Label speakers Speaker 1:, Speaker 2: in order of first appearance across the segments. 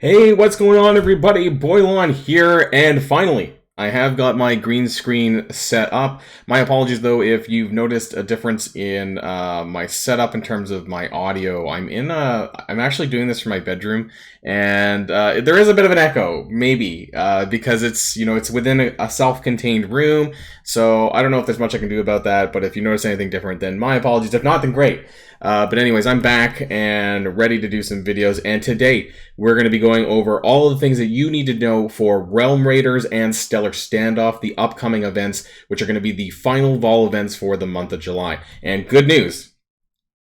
Speaker 1: Hey, what's going on, everybody? Boilon here, and finally, I have got my green screen set up. My apologies, though, if you've noticed a difference in my setup in terms of my audio. I'm actually doing this from my bedroom, and there is a bit of an echo, maybe, because it's within a self-contained room. So I don't know if there's much I can do about that. But if you notice anything different, then my apologies. If not, then great. But anyways, I'm back and ready to do some videos, and today we're going to be going over all of the things that you need to know for Realm Raiders and Stellar Standoff, the upcoming events, which are going to be the final VAHL events for the month of July. And good news,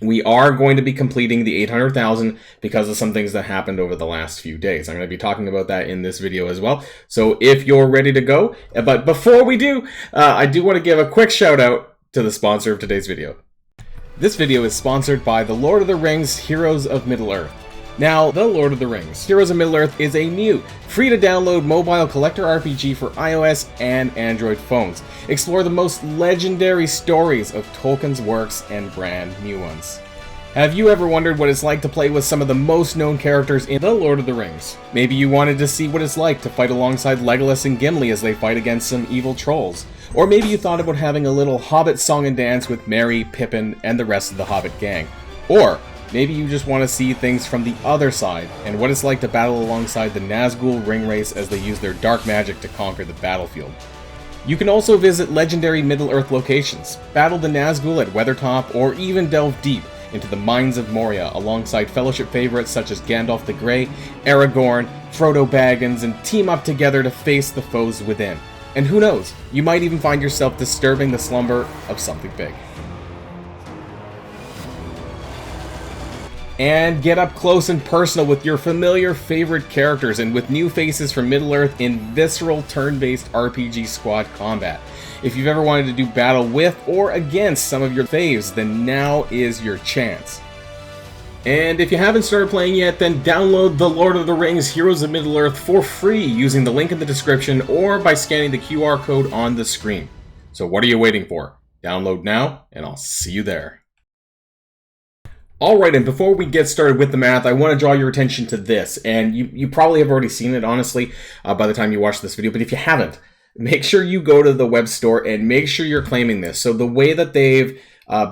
Speaker 1: we are going to be completing the 800,000 because of some things that happened over the last few days. I'm going to be talking about that in this video as well. So if you're ready to go, but before we do, I do want to give a quick shout out to the sponsor of today's video. This video is sponsored by The Lord of the Rings Heroes of Middle-earth. Now, The Lord of the Rings Heroes of Middle-earth is a new, free-to-download mobile collector RPG for iOS and Android phones. Explore the most legendary stories of Tolkien's works and brand new ones. Have you ever wondered what it's like to play with some of the most known characters in The Lord of the Rings? Maybe you wanted to see what it's like to fight alongside Legolas and Gimli as they fight against some evil trolls. Or maybe you thought about having a little Hobbit song and dance with Merry, Pippin, and the rest of the Hobbit gang. Or maybe you just want to see things from the other side and what it's like to battle alongside the Nazgul ringwraiths as they use their dark magic to conquer the battlefield. You can also visit legendary Middle-earth locations, battle the Nazgul at Weathertop, or even delve deep into the mines of Moria alongside Fellowship favorites such as Gandalf the Grey, Aragorn, Frodo Baggins, and team up together to face the foes within. And who knows, you might even find yourself disturbing the slumber of something big. And get up close and personal with your familiar favorite characters and with new faces from Middle-earth in visceral turn-based RPG squad combat. If you've ever wanted to do battle with or against some of your faves, then now is your chance. And if you haven't started playing yet, then download The Lord of the Rings Heroes of Middle-earth for free using the link in the description or by scanning the QR code on the screen. So what are you waiting for? Download now, and I'll see you there. Alright, and before we get started with the math, I want to draw your attention to this. And you probably have already seen it, honestly, by the time you watch this video. But if you haven't, make sure you go to the web store and make sure you're claiming this. So the way that they've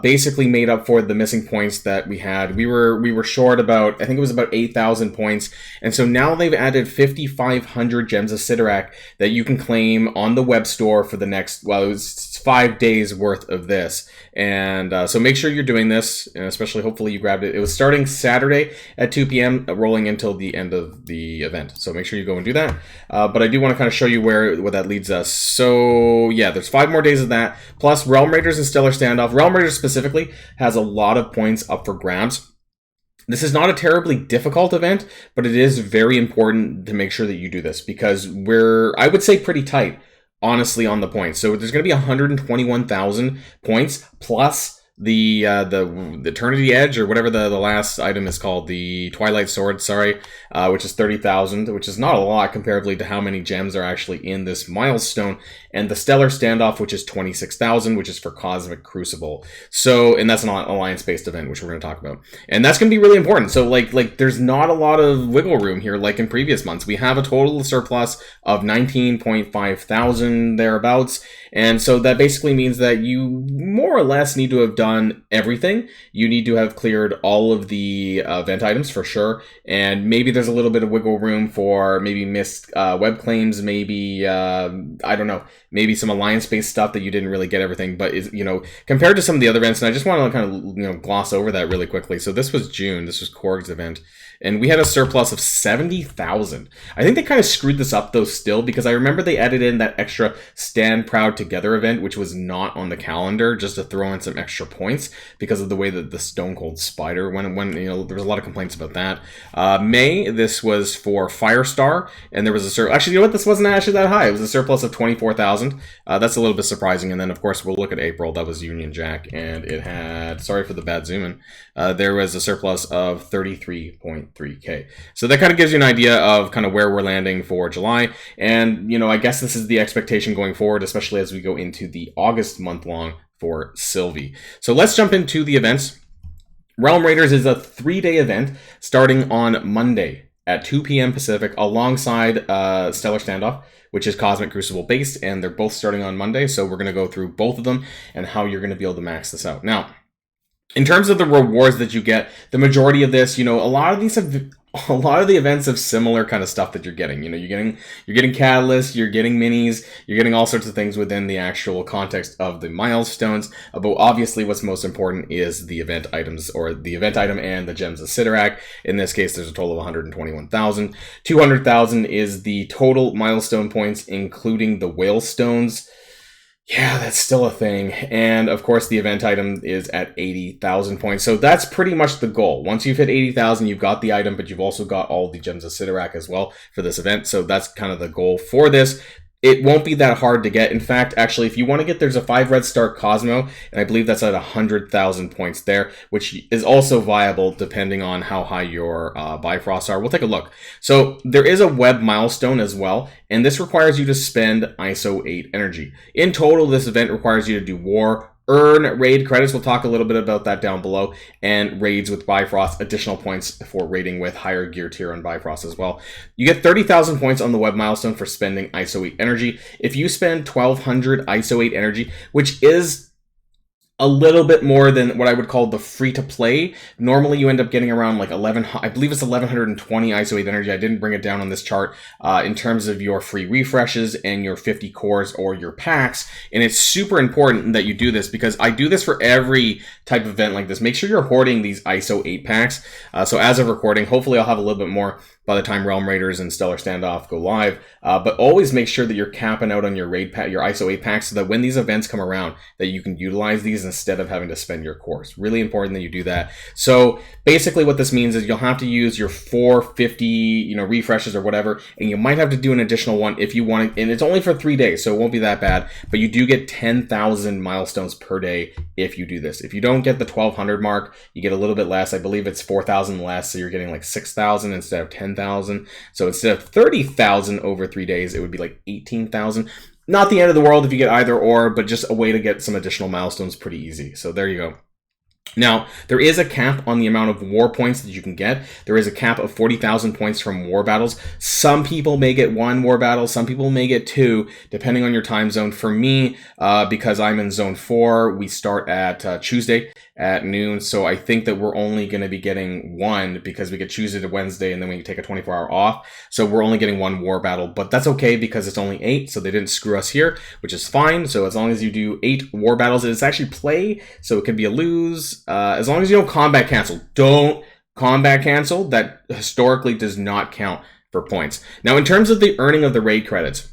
Speaker 1: basically made up for the missing points that we had, we were short about, I think it was about 8,000 points, and so now they've added 5,500 gems of Sidorak that you can claim on the web store for the next, well, it was 5 days worth of this. And so make sure you're doing this, and especially hopefully you grabbed it. It was starting Saturday at 2 p.m. rolling until the end of the event, so make sure you go and do that. But I do want to kind of show you where that leads us. So yeah, there's 5 more days of that, plus Realm Raiders and Stellar Standoff. Realm Raiders specifically has a lot of points up for grabs. This is not a terribly difficult event, but it is very important to make sure that you do this because we're, I would say, pretty tight, honestly, on the points. So there's going to be 121,000 points plus the Eternity Edge, or whatever the last item is called, the Twilight Sword, sorry, which is 30,000, which is not a lot comparatively to how many gems are actually in this milestone, and the Stellar Standoff, which is 26,000, which is for Cosmic Crucible. So, and that's an alliance-based event, which we're going to talk about, and that's going to be really important. So, like, there's not a lot of wiggle room here, like in previous months. We have a total surplus of 19.5 thousand thereabouts, and so that basically means that you more or less need to have done everything. You need to have cleared all of the event items for sure, and maybe there's a little bit of wiggle room for maybe missed web claims, maybe I don't know, maybe some alliance-based stuff that you didn't really get everything, but is, compared to some of the other events, and I just want to kind of gloss over that really quickly. So this was June, this was Korg's event, and we had a surplus of 70,000. I think they kind of screwed this up though still, because I remember they added in that extra Stand Proud Together event, which was not on the calendar, just to throw in some extra points because of the way that the Stone Cold Spider went. There was a lot of complaints about that. May, this was for Firestar, and there was a surplus. Actually, you know what? This wasn't actually that high. It was a surplus of 24,000. That's a little bit surprising. And then, of course, we'll look at April. That was Union Jack, and it had, sorry for the bad zoom in, there was a surplus of 33.3k. So that kind of gives you an idea of kind of where we're landing for July. And, I guess this is the expectation going forward, especially as we go into the August month long for Sylvie. So let's jump into the events. Realm Raiders is a 3-day event starting on Monday at 2 p.m. Pacific alongside Stellar Standoff, which is Cosmic Crucible based, and they're both starting on Monday. So we're going to go through both of them and how you're going to be able to max this out. Now, in terms of the rewards that you get, the majority of this, a lot of the events have similar kind of stuff that you're getting. You're getting catalysts, you're getting minis, you're getting all sorts of things within the actual context of the milestones. But obviously, what's most important is the event items, or the event item and the gems of Sidorak. In this case, there's a total of 121,000. 200,000 is the total milestone points, including the whale stones. Yeah, that's still a thing. And of course, the event item is at 80,000 points. So that's pretty much the goal. Once you've hit 80,000, you've got the item, but you've also got all the gems of Sidorak as well for this event. So that's kind of the goal for this. It won't be that hard to get. In fact, actually, if you want to get, there's a 5 red star Cosmo, and I believe that's at 100,000 points there, which is also viable depending on how high your Bifrosts are. We'll take a look. So there is a web milestone as well, and this requires you to spend ISO 8 energy. In total, this event requires you to do War, earn raid credits, we'll talk a little bit about that down below, and raids with Bifrost, additional points for raiding with higher gear tier on Bifrost as well. You get 30,000 points on the web milestone for spending ISO 8 energy. If you spend 1,200 ISO 8 energy, which is a little bit more than what I would call the free-to-play. Normally, you end up getting around like I believe it's 1,120 ISO 8 energy. I didn't bring it down on this chart in terms of your free refreshes and your 50 cores or your packs. And it's super important that you do this, because I do this for every type of event like this. Make sure you're hoarding these ISO 8 packs. So as of recording, hopefully I'll have a little bit more by the time Realm Raiders and Stellar Standoff go live. But always make sure that you're capping out on your raid pack, your ISO 8 packs, so that when these events come around, that you can utilize these instead of having to spend your cores. Really important that you do that. So basically what this means is you'll have to use your 450, refreshes or whatever, and you might have to do an additional one if you want to, and it's only for 3 days, so it won't be that bad, but you do get 10,000 milestones per day if you do this. If you don't get the 1,200 mark, you get a little bit less. I believe it's 4,000 less, so you're getting like 6,000 instead of 10,000. So instead of 30,000 over 3 days, it would be like 18,000. Not the end of the world if you get either or, but just a way to get some additional milestones pretty easy. So there you go. Now, there is a cap on the amount of war points that you can get. There is a cap of 40,000 points from war battles. Some people may get 1 war battle, some people may get 2, depending on your time zone. For me, because I'm in zone 4, we start at Tuesday at noon, so I think that we're only going to be getting 1, because we get Tuesday to Wednesday and then we take a 24-hour off. So we're only getting 1 war battle, but that's okay because it's only 8, so they didn't screw us here, which is fine. So as long as you do 8 war battles, it's actually play, so it could be a lose. As long as you don't combat cancel. Don't combat cancel. That historically does not count for points. Now, in terms of the earning of the raid credits,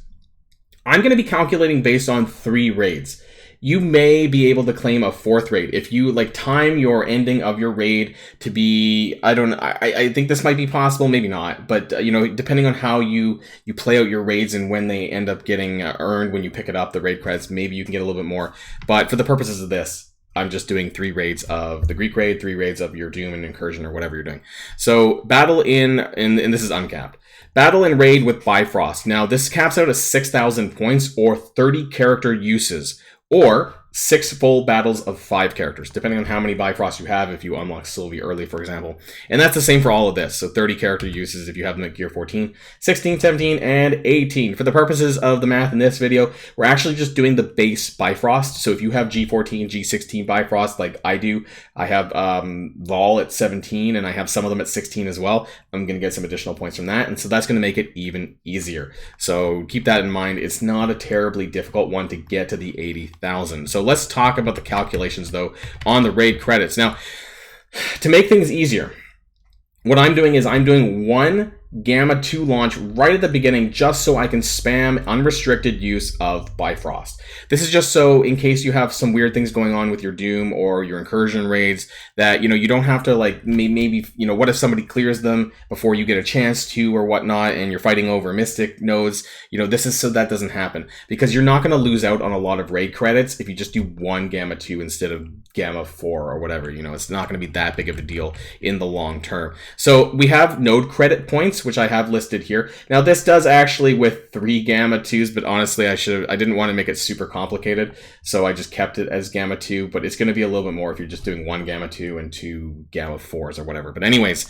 Speaker 1: I'm going to be calculating based on 3 raids. You may be able to claim a 4th raid if you time your ending of your raid to be, I think this might be possible, maybe not, but depending on how you play out your raids and when they end up getting earned when you pick it up, the raid credits, maybe you can get a little bit more. But for the purposes of this, I'm just doing 3 raids of the Greek raid, 3 raids of your Doom and Incursion or whatever you're doing. So battle and this is uncapped. Battle and raid with Bifrost. Now this caps out at 6,000 points or 30 character uses, or 6 full battles of 5 characters, depending on how many Bifrost you have if you unlock Sylvie early, for example. And that's the same for all of this. So 30 character uses if you have them at gear 14, 16, 17, and 18. For the purposes of the math in this video, we're actually just doing the base Bifrost. So if you have G14, G16 Bifrost like I do, I have VAHL at 17, and I have some of them at 16 as well. I'm going to get some additional points from that, and so that's going to make it even easier. So keep that in mind. It's not a terribly difficult one to get to the 80,000. So let's talk about the calculations, though, on the raid credits. Now, to make things easier, what I'm doing is I'm doing 1 Gamma 2 launch right at the beginning, just so I can spam unrestricted use of Bifrost. This is just so in case you have some weird things going on with your Doom or your Incursion raids that, you don't have to maybe, what if somebody clears them before you get a chance to or whatnot, and you're fighting over Mystic nodes. This is so that doesn't happen, because you're not going to lose out on a lot of raid credits if you just do 1 Gamma 2 instead of Gamma 4 or whatever. It's not going to be that big of a deal in the long term. So we have node credit points. points, which I have listed here. Now this does actually with 3 Gamma 2s, but honestly I didn't want to make it super complicated, so I just kept it as Gamma 2, but it's going to be a little bit more if you're just doing 1 Gamma 2 and 2 Gamma 4s or whatever. But anyways,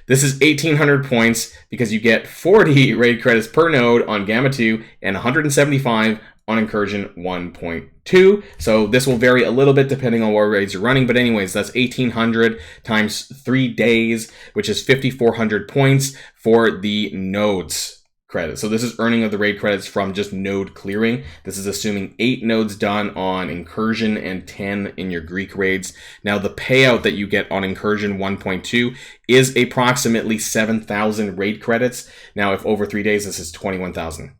Speaker 1: this is 1,800 points because you get 40 raid credits per node on Gamma 2 and 175 on Incursion 1.2. So this will vary a little bit depending on what raids you're running. But anyways, that's 1,800 times 3 days, which is 5,400 points for the nodes credit. So this is earning of the raid credits from just node clearing. This is assuming 8 nodes done on Incursion and 10 in your Greek raids. Now the payout that you get on Incursion 1.2 is approximately 7,000 raid credits. Now if over 3 days, this is 21,000.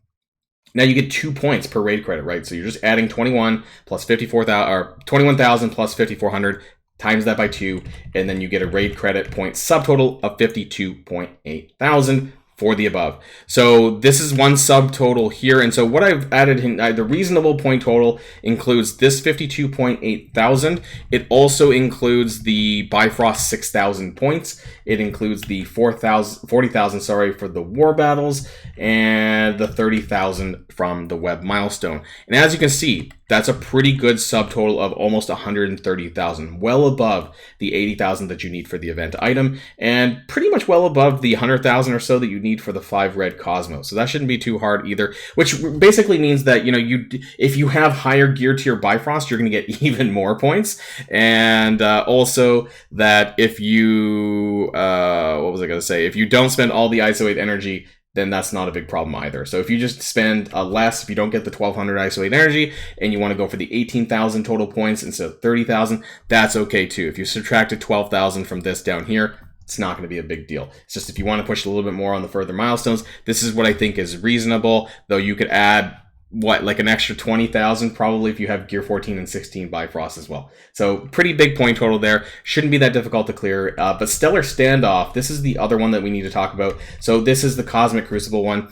Speaker 1: Now you get 2 points per raid credit, right? So you're just adding 21 plus 54,000, or 21,000 plus 5,400, times that by 2, and then you get a raid credit point subtotal of 52.8 thousand for the above. So this is one subtotal here, and so what I've added in the reasonable point total includes this 52.8 thousand. It also includes the Bifrost 6,000 points. It includes the 40,000, sorry, for the war battles, and the 30,000 from the web milestone. And as you can see, that's a pretty good subtotal of almost 130,000, well above the 80,000 that you need for the event item, and pretty much well above the 100,000 or so that you need for the 5 red Cosmos. So that shouldn't be too hard either, which basically means that, you know, if you have higher gear tier Bifrost, you're going to get even more points. And also that if you, what was I going to say? If you don't spend all the ISO 8 energy, then that's not a big problem either. So if you just spend less, if you don't get the 1,200 ISO 8 energy, and you want to go for the 18,000 total points instead of 30,000, that's okay too. If you subtracted 12,000 from this down here, it's not going to be a big deal. It's just if you want to push a little bit more on the further milestones, this is what I think is reasonable, though you could add, what, like an extra 20,000 probably if you have gear 14 and 16 Bifrost as well. So pretty big point total there. Shouldn't be that difficult to clear. But Stellar Standoff, this is the other one that we need to talk about. So this is the Cosmic Crucible one.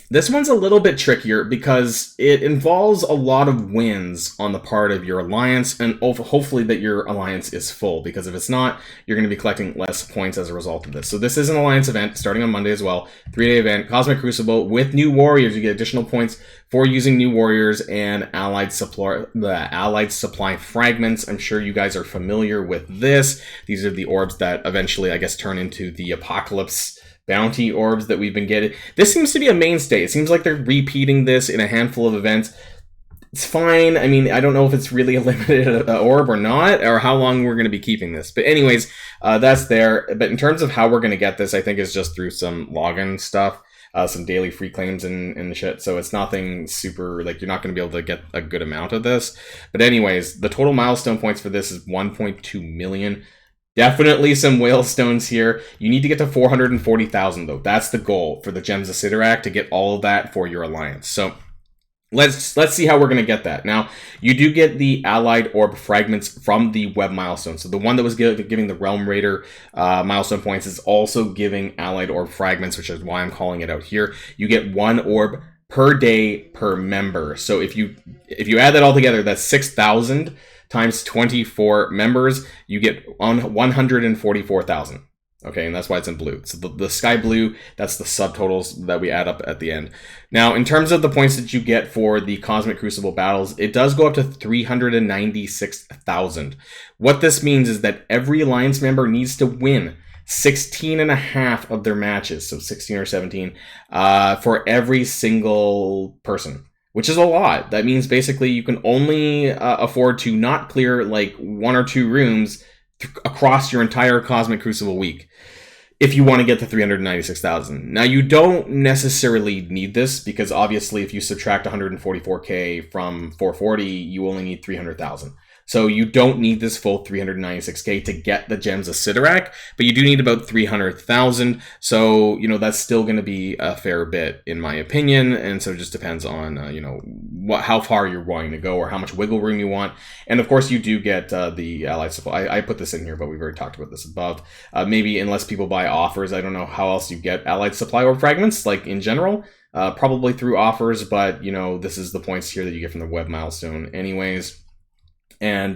Speaker 1: This one's a little bit trickier because it involves a lot of wins on the part of your alliance, and hopefully that your alliance is full, because if it's not, you're going to be collecting less points as a result of this. So this is an alliance event starting on Monday as well, 3-day event, Cosmic Crucible with new warriors. You get additional points for using new warriors and allied supply fragments. I'm sure you guys are familiar with this. These are the orbs that eventually, I guess, turn into the Apocalypse bounty orbs that we've been getting. This seems to be a mainstay. It seems like they're repeating this in a handful of events. It's fine. I mean, I don't know if it's really a limited orb or not, or how long we're going to be keeping this. But anyways, that's there. But in terms of how we're going to get this, I think is just through some login stuff, some daily free claims and shit. So it's nothing super, like, you're not going to be able to get a good amount of this. But anyways, the total milestone points for this is 1.2 million. Definitely some whalestones here. You need to get to 440,000 though. That's the goal for the Gems of Sidorak, to get all of that for your alliance. So let's see how we're going to get that. Now, you do get the allied orb fragments from the web milestone. So the one that was giving the Realm Raider milestone points is also giving allied orb fragments, which is why I'm calling it out here. You get 1 orb per day per member. So if you add that all together, that's 6,000 times 24 members, you get on 144,000. Okay, and that's why it's in blue. So the sky blue, that's the subtotals that we add up at the end. Now, in terms of the points that you get for the Cosmic Crucible battles, it does go up to 396,000. What this means is that every alliance member needs to win 16 and a half of their matches, so 16 or 17, for every single person, which is a lot. That means basically you can only afford to not clear like 1 or 2 rooms across your entire Cosmic Crucible week if you want to get to 396,000. Now, you don't necessarily need this, because obviously if you subtract 144k from 440, you only need 300,000. So you don't need this full 396k to get the Gems of Sidorak, but you do need about 300,000. So, you know, that's still going to be a fair bit in my opinion. And so it just depends on, you know, how far you're wanting to go or how much wiggle room you want. And of course you do get the allied supply. I put this in here, but we've already talked about this above. Maybe unless people buy offers, I don't know how else you get allied supply orb fragments, like in general, probably through offers, but you know, this is the points here that you get from the web milestone anyways. And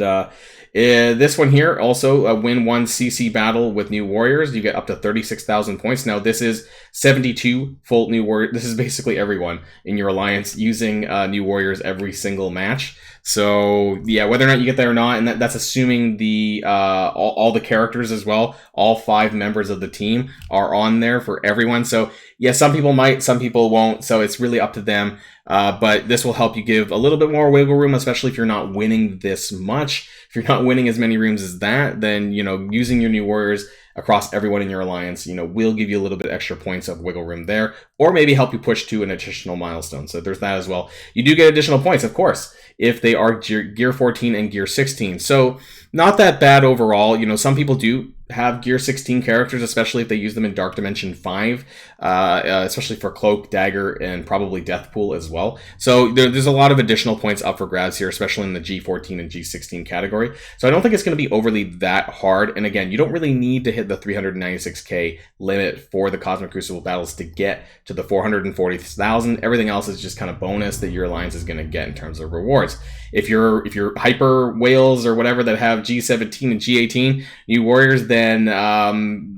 Speaker 1: this one here, also win one CC battle with new warriors. You get up to 36,000 points. Now, this is 72 full new warriors. This is basically everyone in your alliance using new warriors every single match. So, yeah, whether or not you get there or not, and that's assuming the all the characters as well, all 5 members of the team are on there for everyone. So, yeah, some people might, some people won't. So it's really up to them. But this will help you give a little bit more wiggle room, especially if you're not winning this much. If you're not winning as many rooms as that, then, you know, using your new warriors across everyone in your alliance, you know, will give you a little bit extra points of wiggle room there, or maybe help you push to an additional milestone. So there's that as well. You do get additional points, of course, if they are Gear 14 and Gear 16. So not that bad overall. You know, some people do have Gear 16 characters, especially if they use them in Dark Dimension 5, especially for Cloak, Dagger, and probably Deathpool as well. So there's a lot of additional points up for grabs here, especially in the G14 and G16 category. So I don't think it's going to be overly that hard. And again, you don't really need to hit the 396k limit for the Cosmic Crucible battles to get to the 440,000. Everything else is just kind of bonus that your alliance is going to get in terms of rewards. If you're hyper whales or whatever that have G17 and G18 new warriors, then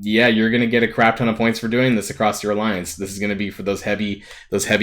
Speaker 1: yeah, you're gonna get a crap ton of points for doing this across your alliance. This is gonna be for those heavy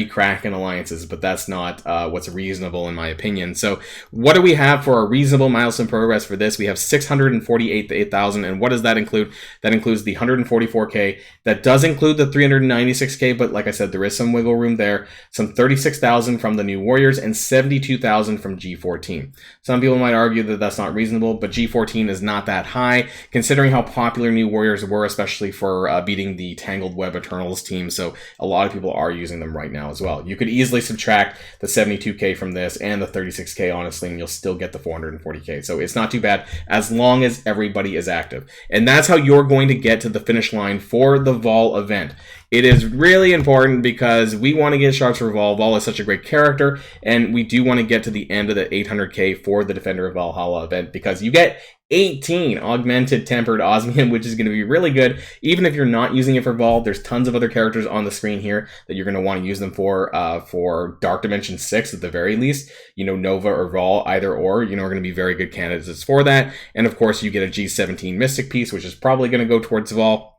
Speaker 1: Kraken alliances, but that's not what's reasonable in my opinion. So what do we have for a reasonable milestone progress for this? We have 648,000, and what does that include? That includes the 144k. That does include the 396k, but like I said, there is some wiggle room there. Some 36,000 from the new warriors and 72,000 from G14. Some people might argue that that's not reasonable, but G14 is not that high considering how popular new warriors were, especially for beating the Tangled Web Eternals team. So a lot of people are using them right now as well. You could easily subtract the 72k from this and the 36k, honestly, and you'll still get the 440k. So it's not too bad as long as everybody is active. And that's how you're going to get to the finish line for the VAHL event. It is really important because we want to get shards for VAHL. VAHL is such a great character, and we do want to get to the end of the 800k for the Defender of Valhalla event because you get 18 augmented tempered osmium, which is going to be really good. Even if you're not using it for VAHL, there's tons of other characters on the screen here that you're going to want to use them for Dark Dimension 6 at the very least. You know, Nova or VAHL, either or, you know, are going to be very good candidates for that. And of course, you get a G17 Mystic piece, which is probably going to go towards VAHL.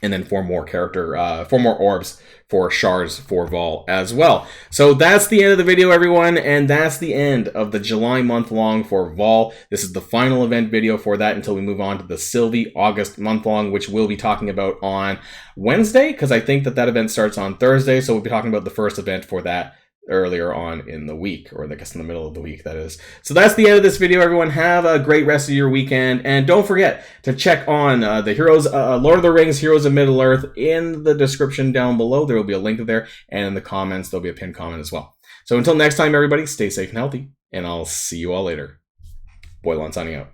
Speaker 1: And then 4 more orbs for shards for VAHL as well. So that's the end of the video, everyone, and that's the end of the July month long for VAHL. This is the final event video for that until we move on to the Sylvie August month long, which we'll be talking about on Wednesday, because I think that event starts on Thursday, so we'll be talking about the first event for that earlier on in the week, or I guess in the middle of the week, that is. So that's the end of this video, everyone. Have a great rest of your weekend, and don't forget to check on the Heroes, Lord of the Rings, Heroes of Middle-earth in the description down below. There will be a link there, and in the comments, there'll be a pinned comment as well. So until next time, everybody, stay safe and healthy, and I'll see you all later. Boilon signing out.